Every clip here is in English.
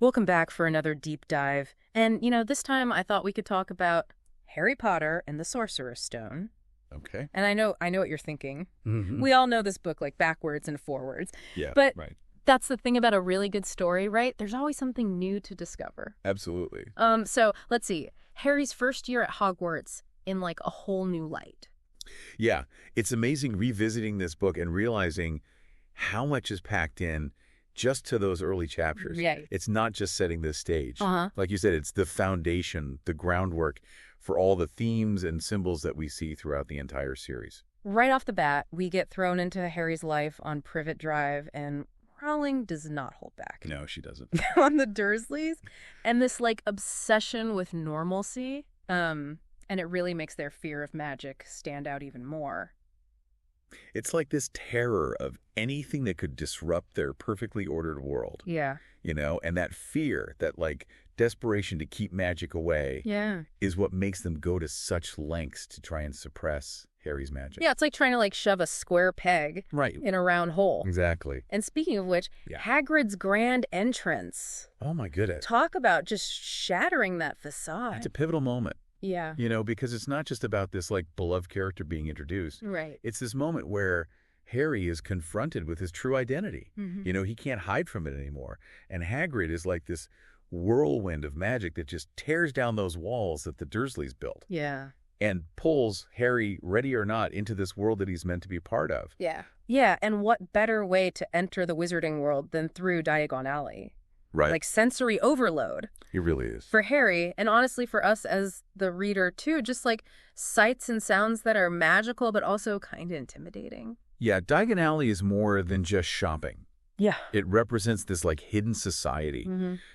Welcome back for another deep dive. And, this time I thought we could talk about Harry Potter and the Sorcerer's Stone. Okay. And I know what you're thinking. Mm-hmm. We all know this book like backwards and forwards. Yeah, but right. That's the thing about a really good story, right? There's always something new to discover. Absolutely. So let's see. Harry's first year at Hogwarts in like a whole new light. Yeah, it's amazing revisiting this book and realizing how much is packed in just to those early chapters. Yeah. It's not just setting the stage. Uh-huh. Like you said, it's the foundation, the groundwork for all the themes and symbols that we see throughout the entire series. Right off the bat, we get thrown into Harry's life on Privet Drive, and Rowling does not hold back. No, she doesn't. On the Dursleys, and this like obsession with normalcy, and it really makes their fear of magic stand out even more. It's like this terror of anything that could disrupt their perfectly ordered world. Yeah. And that fear, that like desperation to keep magic away is what makes them go to such lengths to try and suppress Harry's magic. Yeah, it's like trying to like shove a square peg in a round hole. Exactly. And speaking of which, Hagrid's grand entrance. Oh my goodness. Talk about just shattering that facade. It's a pivotal moment. Yeah. Because it's not just about this like beloved character being introduced. Right. It's this moment where Harry is confronted with his true identity. Mm-hmm. He can't hide from it anymore. And Hagrid is like this whirlwind of magic that just tears down those walls that the Dursleys built. Yeah. And pulls Harry, ready or not, into this world that he's meant to be part of. Yeah. Yeah, and what better way to enter the wizarding world than through Diagon Alley? Right. Like sensory overload. It really is. For Harry, and honestly for us as the reader too, just like sights and sounds that are magical but also kind of intimidating. Yeah, Diagon Alley is more than just shopping. Yeah. It represents this like hidden society,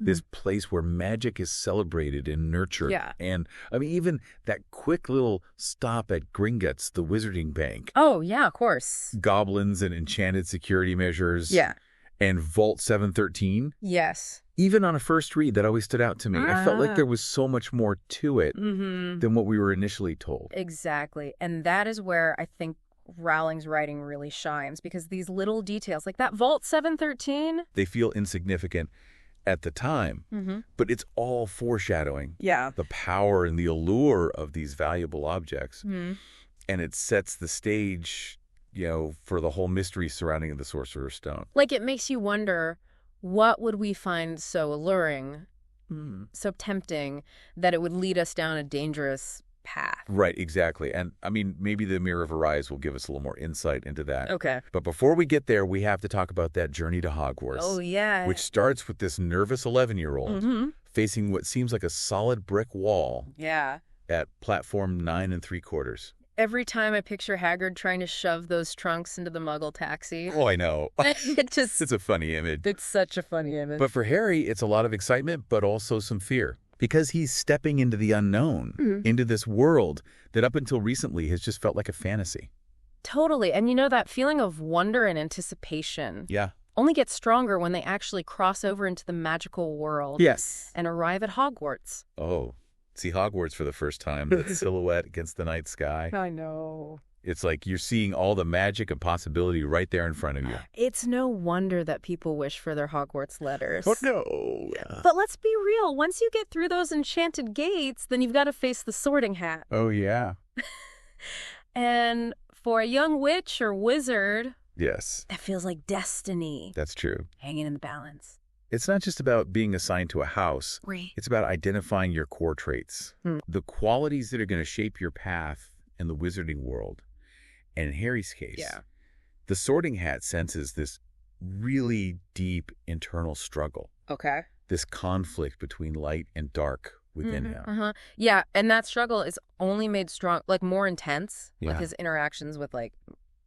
this place where magic is celebrated and nurtured. Yeah. And I mean, even that quick little stop at Gringotts, the wizarding bank. Oh, yeah, of course. Goblins and enchanted security measures. Yeah. And Vault 713. Yes. Even on a first read, that always stood out to me. I felt like there was so much more to it than what we were initially told. Exactly. And that is where I think Rowling's writing really shines, because these little details, like that Vault 713. They feel insignificant at the time, but it's all foreshadowing. Yeah. The power and the allure of these valuable objects. And it sets the stage, for the whole mystery surrounding the Sorcerer's Stone. Like, it makes you wonder, what would we find so alluring, so tempting, that it would lead us down a dangerous path? Right, exactly. And I mean, maybe the Mirror of Arise will give us a little more insight into that. Okay. But before we get there, we have to talk about that journey to Hogwarts. Oh, yeah. Which starts with this nervous 11-year-old facing what seems like a solid brick wall. Yeah. At platform 9 3/4. Every time I picture Hagrid trying to shove those trunks into the Muggle taxi. Oh, I know. It's a funny image. It's such a funny image. But for Harry, it's a lot of excitement, but also some fear. Because he's stepping into the unknown, into this world that up until recently has just felt like a fantasy. Totally. And that feeling of wonder and anticipation only gets stronger when they actually cross over into the magical world. Yes. And arrive at Hogwarts. Oh, see Hogwarts for the first time, that silhouette against the night sky. I know. It's like you're seeing all the magic and possibility right there in front of you. It's no wonder that people wish for their Hogwarts letters. Oh, no. But let's be real. Once you get through those enchanted gates, then you've got to face the Sorting Hat. Oh, yeah. And for a young witch or wizard, yes, that feels like destiny. That's true. Hanging in the balance. It's not just about being assigned to a house. Right. It's about identifying your core traits, the qualities that are going to shape your path in the wizarding world. And in Harry's case, the Sorting Hat senses this really deep internal struggle. Okay. This conflict between light and dark within him. Yeah, and that struggle is only made strong, like more intense with Yeah. his interactions with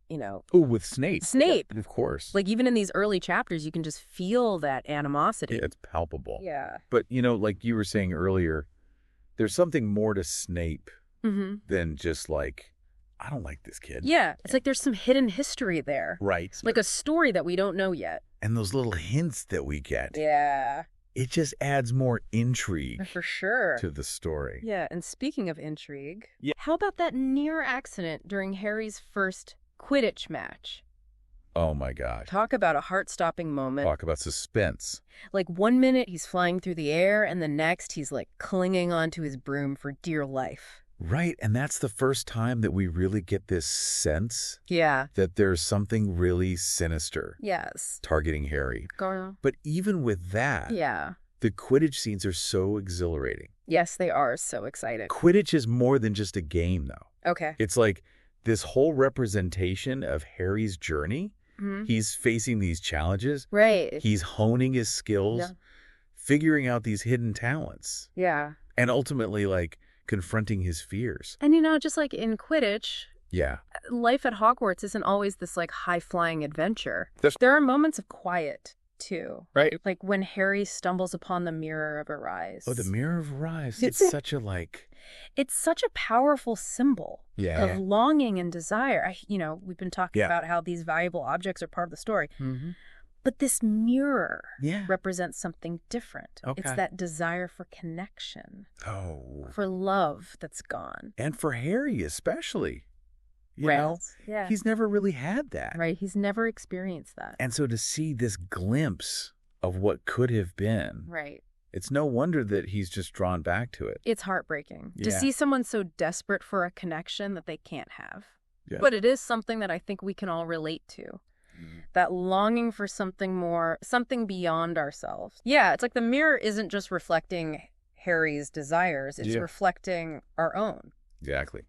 Oh, with Snape. Snape. Of course. Like even in these early chapters, you can just feel that animosity. Yeah, it's palpable. Yeah. But, like you were saying earlier, there's something more to Snape than just like, I don't like this kid. Yeah, it's like there's some hidden history there. Right. Like a story that we don't know yet. And those little hints that we get. Yeah. It just adds more intrigue For sure. to the story. Yeah, and speaking of intrigue, how about that near accident during Harry's first Quidditch match? Oh, my gosh. Talk about a heart-stopping moment. Talk about suspense. Like 1 minute he's flying through the air, and the next he's like clinging onto his broom for dear life. Right, and that's the first time that we really get this sense Yeah. that there's something really sinister Yes. targeting Harry. Going on. But even with that, Yeah. the Quidditch scenes are so exhilarating. Yes, they are so exciting. Quidditch is more than just a game, though. Okay. It's like this whole representation of Harry's journey. Mm-hmm. He's facing these challenges. Right. He's honing his skills, Yeah. figuring out these hidden talents, Yeah. and ultimately, like, confronting his fears. And just like in Quidditch, Yeah. life at Hogwarts isn't always this like high-flying adventure. That's- There are moments of quiet, too. Right. Like when Harry stumbles upon the Mirror of Arise. Oh, the Mirror of Rise. It's It's such a, like... It's such a powerful symbol Yeah. of longing and desire. We've been talking Yeah. about how these valuable objects are part of the story. Mm-hmm. But this mirror Yeah. represents something different. Okay. It's that desire for connection, Oh. for love that's gone. And for Harry especially. You know? Yeah. He's never really had that. Right. He's never experienced that. And so to see this glimpse of what could have been, Right. it's no wonder that he's just drawn back to it. It's heartbreaking to Yeah. see someone so desperate for a connection that they can't have. Yeah. But it is something that I think we can all relate to. That longing for something more, something beyond ourselves. Yeah, it's like the mirror isn't just reflecting Harry's desires, it's Yeah. reflecting our own. Exactly.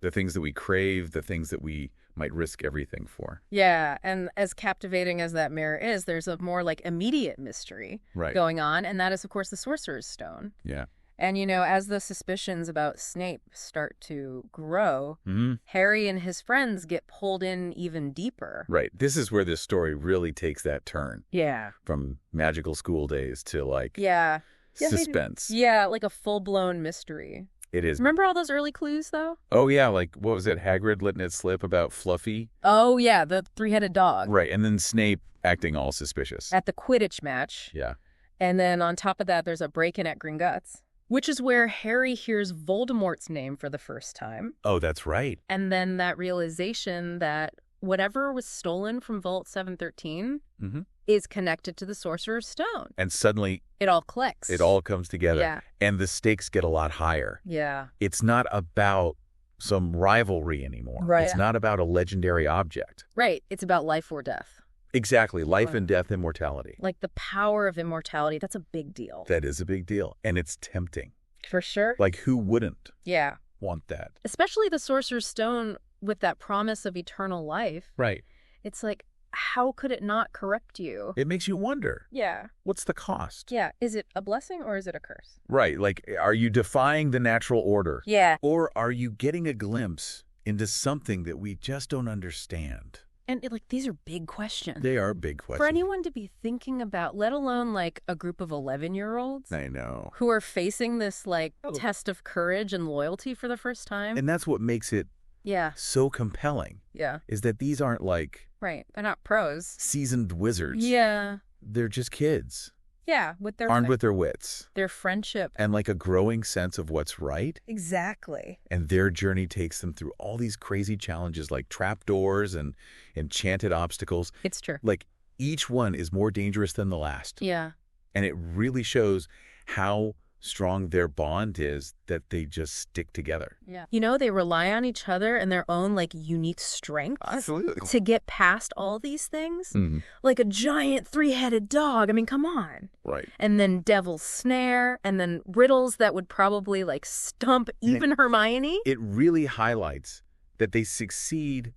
The things that we crave, the things that we might risk everything for. Yeah, and as captivating as that mirror is, there's a more like immediate mystery Right. going on, and that is, of course, the Sorcerer's Stone. Yeah. And, as the suspicions about Snape start to grow, Mm-hmm. Harry and his friends get pulled in even deeper. Right. This is where this story really takes that turn Yeah. from magical school days to like Yeah. suspense. Yeah, like a full-blown mystery. It is. Remember all those early clues, though? Oh, yeah. Like, what was it? Hagrid letting it slip about Fluffy? Oh, yeah, the three-headed dog. Right. And then Snape acting all suspicious. At the Quidditch match. Yeah. And then on top of that, there's a break-in at Gringotts, which is where Harry hears Voldemort's name for the first time. Oh, that's right. And then that realization that whatever was stolen from Vault 713 Mm-hmm. is connected to the Sorcerer's Stone. And suddenly It all clicks. it all comes together. Yeah. And the stakes get a lot higher. Yeah. It's not about some rivalry anymore. Right. It's not about a legendary object. Right. It's about life or death. Exactly. Life Right. and death, immortality. Like the power of immortality. That's a big deal. That is a big deal. And it's tempting. For sure. Like, who wouldn't Yeah. want that? Especially the Sorcerer's Stone with that promise of eternal life. Right. It's like, how could it not corrupt you? It makes you wonder, Yeah. what's the cost? Yeah. Is it a blessing or is it a curse? Right. Like, are you defying the natural order? Yeah. Or are you getting a glimpse into something that we just don't understand? And these are big questions. They are big questions. For anyone to be thinking about, let alone like a group of 11-year-olds I know. who are facing this like test of courage and loyalty for the first time. And that's what makes it Yeah. so compelling, Yeah. is that these aren't like Right. They're not pros. seasoned wizards. Yeah. They're just kids, Yeah. With their armed with their wits their friendship. and like a growing sense of what's right. Exactly. And their journey takes them through all these crazy challenges like trapdoors and enchanted obstacles. It's true. Like, each one is more dangerous than the last. Yeah. And it really shows how strong their bond is, that they just stick together. Yeah. They rely on each other and their own like unique strengths Absolutely. to get past all these things. Mm-hmm. Like a giant three-headed dog. I mean, come on. Right. And then Devil's Snare, and then riddles that would probably like stump even Hermione. It really highlights that they succeed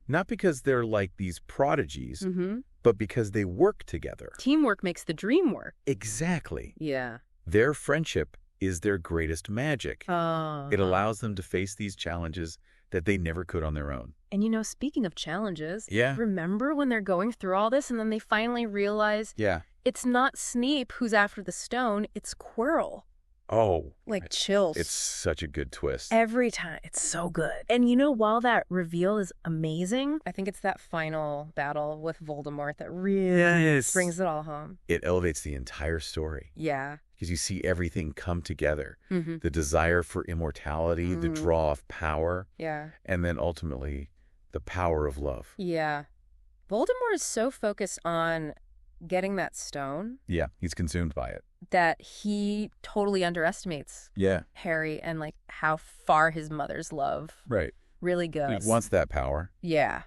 not because they're like these prodigies, Mm-hmm. but because they work together. Teamwork makes the dream work. Exactly. Yeah. Their friendship is their greatest magic. Oh. It allows them to face these challenges that they never could on their own. And speaking of challenges, Yeah. remember when they're going through all this and then they finally realize Yeah. it's not Snape who's after the stone, it's Quirrell. Oh, Like chills. it's such a good twist. Every time. It's so good. And while that reveal is amazing, I think it's that final battle with Voldemort that really brings it all home. It elevates the entire story Yeah. because you see everything come together. Mm-hmm. The desire for immortality, the draw of power, Yeah. and then ultimately the power of love. Yeah. Voldemort is so focused on getting that stone Yeah, he's consumed by it. that he totally underestimates Yeah. Harry and like how far his mother's love Right. really goes. He wants that power, Yeah.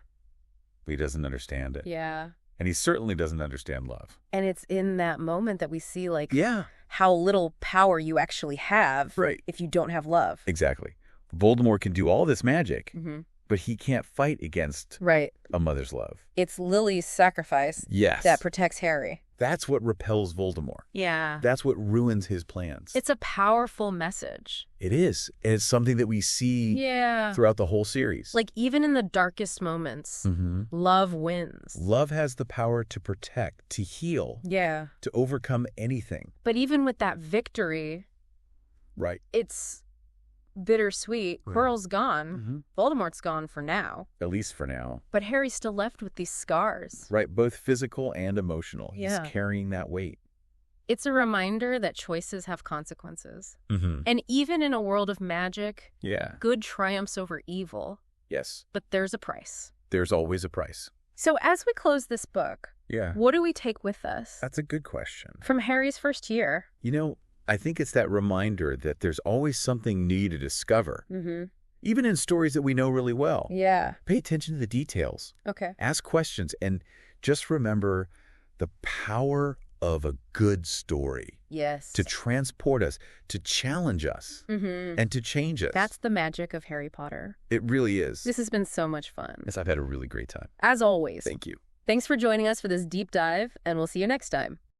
but he doesn't understand it. Yeah. And he certainly doesn't understand love. And it's in that moment that we see like Yeah. how little power you actually have Right. if you don't have love. Exactly. Voldemort can do all this magic, Mm-hmm. but he can't fight against Right. a mother's love. It's Lily's sacrifice Yes. that protects Harry. That's what repels Voldemort. Yeah. That's what ruins his plans. It's a powerful message. It is. And it's something that we see Yeah. throughout the whole series. Like even in the darkest moments, love wins. Love has the power to protect, to heal, Yeah. to overcome anything. But even with that victory, Right. it's bittersweet. Right. Quirrell's gone. Voldemort's gone for now. At least for now. But Harry's still left with these scars. Right. Both physical and emotional. Yeah. He's carrying that weight. It's a reminder that choices have consequences. And even in a world of magic, Yeah. good triumphs over evil. Yes. But there's a price. There's always a price. So as we close this book, Yeah. what do we take with us That's a good question. from Harry's first year? You know, I think it's that reminder that there's always something new to discover. Even in stories that we know really well. Yeah. Pay attention to the details. Okay. Ask questions and just remember the power of a good story Yes. to transport us, to challenge us, and to change us. That's the magic of Harry Potter. It really is. This has been so much fun. Yes, I've had a really great time. As always. Thank you. Thanks for joining us for this deep dive, and we'll see you next time.